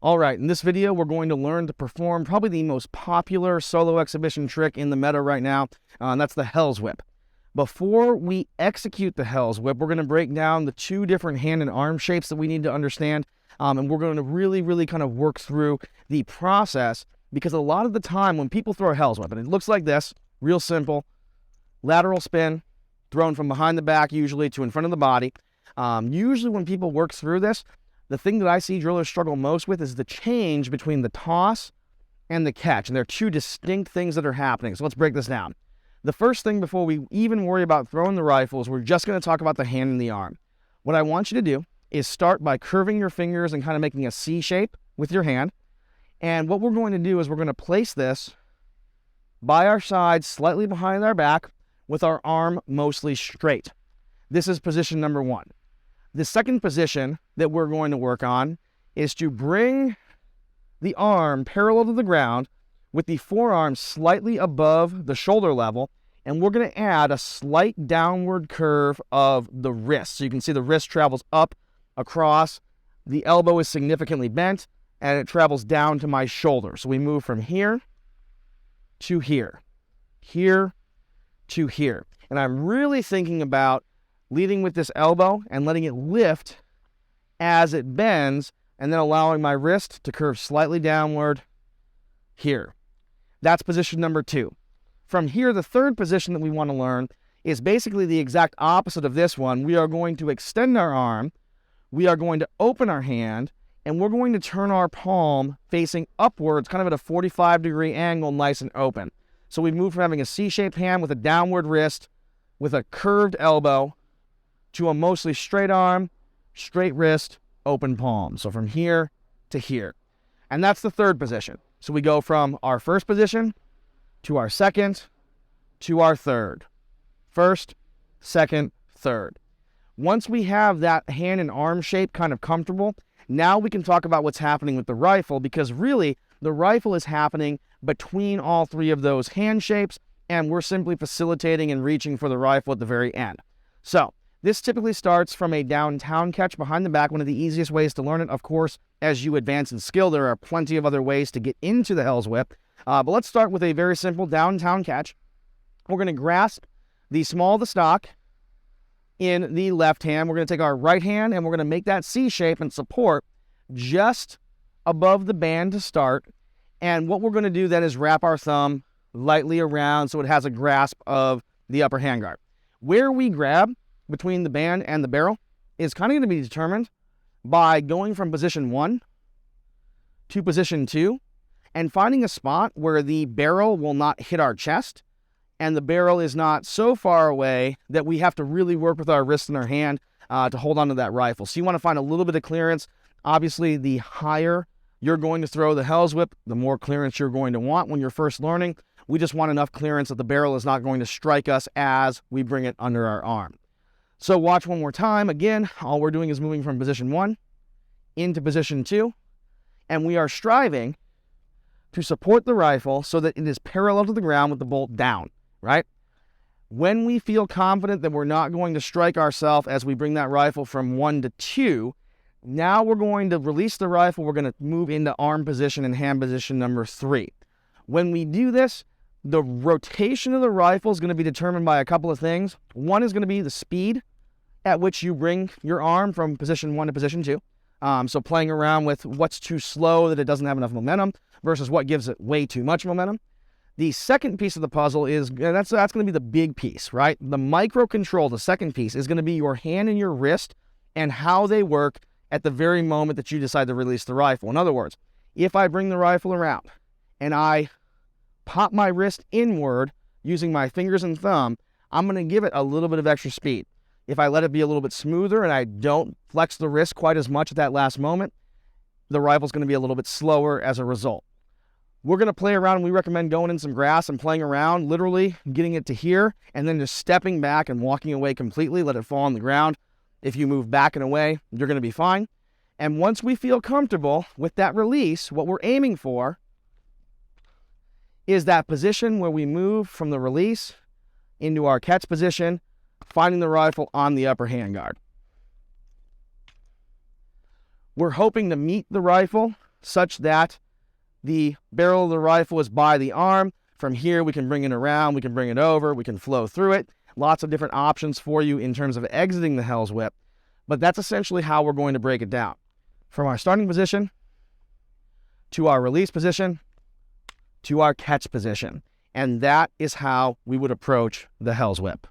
All right, in this video, we're going to learn to perform probably the most popular solo exhibition trick in the meta right now, and that's the Hell's Whip. Before we execute the Hell's Whip, we're going to break down the two different hand and arm shapes that we need to understand, and we're going to really kind of work through the process, because a lot of the time when people throw a Hell's Whip, and it looks like this, real simple, lateral spin, thrown from behind the back usually to in front of the body. Usually when people work through this, the thing that I see drillers struggle most with is the change between the toss and the catch. And there are two distinct things that are happening. So let's break this down. The first thing before we even worry about throwing the rifles, we're just going to talk about the hand and the arm. What I want you to do is start by curving your fingers and kind of making a C shape with your hand. And what we're going to do is we're going to place this by our side, slightly behind our back, with our arm mostly straight. This is position number one. The second position that we're going to work on is to bring the arm parallel to the ground with the forearm slightly above the shoulder level, and we're going to add a slight downward curve of the wrist. So you can see the wrist travels up, across, the elbow is significantly bent, and it travels down to my shoulder. So we move from here to here, here to here. And I'm really thinking about leading with this elbow and letting it lift as it bends, and then allowing my wrist to curve slightly downward here. That's position number two. From here, the third position that we want to learn is basically the exact opposite of this one. We are going to extend our arm, we are going to open our hand, and we're going to turn our palm facing upwards, kind of at a 45-degree angle, nice and open. So we move from having a C-shaped hand with a downward wrist, with a curved elbow, to a mostly straight arm, straight wrist, open palm. So from here to here. And that's the third position. So we go from our first position to our second to our third. First, second, third. Once we have that hand and arm shape kind of comfortable, now we can talk about what's happening with the rifle, because really the rifle is happening between all three of those hand shapes, and we're simply facilitating and reaching for the rifle at the very end. So this typically starts from a downtown catch behind the back, one of the easiest ways to learn it. Of course, as you advance in skill, there are plenty of other ways to get into the Hell's Whip. But let's start with a very simple downtown catch. We're going to grasp the small of the stock in the left hand. We're going to take our right hand and we're going to make that C shape and support just above the band to start. And what we're going to do then is wrap our thumb lightly around so it has a grasp of the upper handguard. Where we grab between the band and the barrel is kind of going to be determined by going from position 1 to position 2 and finding a spot where the barrel will not hit our chest and the barrel is not so far away that we have to really work with our wrist and our hand to hold onto that rifle. So you want to find a little bit of clearance. Obviously, the higher you're going to throw the Hell's Whip, the more clearance you're going to want when you're first learning. We just want enough clearance that the barrel is not going to strike us as we bring it under our arm. So watch one more time. Again, all we're doing is moving from position 1 into position 2, and we are striving to support the rifle so that it is parallel to the ground with the bolt down, right? When we feel confident that we're not going to strike ourselves as we bring that rifle from 1 to 2, now we're going to release the rifle. We're going to move into arm position and hand position number 3. When we do this, the rotation of the rifle is going to be determined by a couple of things. One is going to be the speed at which you bring your arm from position 1 to position 2. So playing around with what's too slow that it doesn't have enough momentum versus what gives it way too much momentum. The second piece of the puzzle is, that's going to be the big piece, right? The micro control, the second piece, is going to be your hand and your wrist and how they work at the very moment that you decide to release the rifle. In other words, if I bring the rifle around and I pop my wrist inward using my fingers and thumb, I'm going to give it a little bit of extra speed. If I let it be a little bit smoother and I don't flex the wrist quite as much at that last moment, the rifle's going to be a little bit slower as a result. We're going to play around, and we recommend going in some grass and playing around, literally getting it to here, and then just stepping back and walking away completely, let it fall on the ground. If you move back and away, you're going to be fine. And once we feel comfortable with that release, what we're aiming for is that position where we move from the release into our catch position, finding the rifle on the upper handguard. We're hoping to meet the rifle such that the barrel of the rifle is by the arm. From here, we can bring it around, we can bring it over, we can flow through it. Lots of different options for you in terms of exiting the Hell's Whip, but that's essentially how we're going to break it down. From our starting position, to our release position, to our catch position. And that is how we would approach the Hell's Whip.